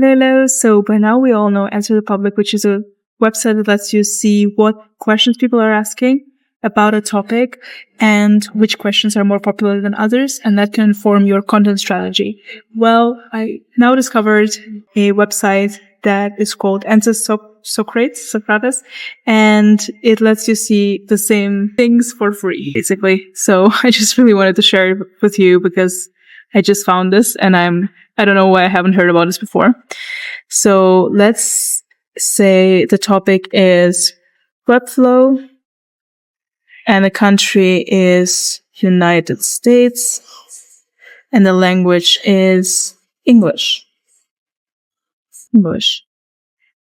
Hello. So by now we all know Answer the Public, which is a website that lets you see what questions people are asking about a topic and which questions are more popular than others, and that can inform your content strategy. Well, I now discovered a website that is called Answer Socrates, and it lets you see the same things for free, basically. So I just really wanted to share it with you because I just found this and I don't know why I haven't heard about this before. So let's say the topic is webflow and the country is United States and the language is English.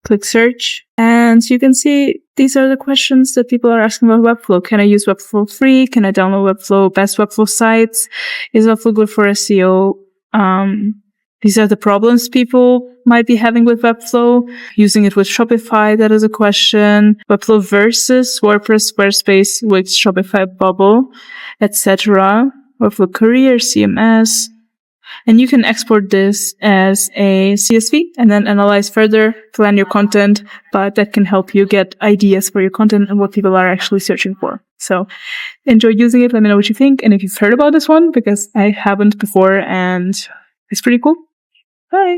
Click search, and you can see these are the questions that people are asking about Webflow. Can I use Webflow free? Can I download Webflow? Best Webflow sites? Is Webflow good for SEO? These are the problems people might be having with Webflow. Using it with Shopify, that is a question. Webflow versus WordPress, Squarespace, Wix, Shopify, Bubble, etc. Webflow Career, CMS. And you can export this as a CSV and then analyze further, plan your content, but that can help you get ideas for your content and what people are actually searching for. So enjoy using it. Let me know what you think. And if you've heard about this one, because I haven't before and it's pretty cool. Bye.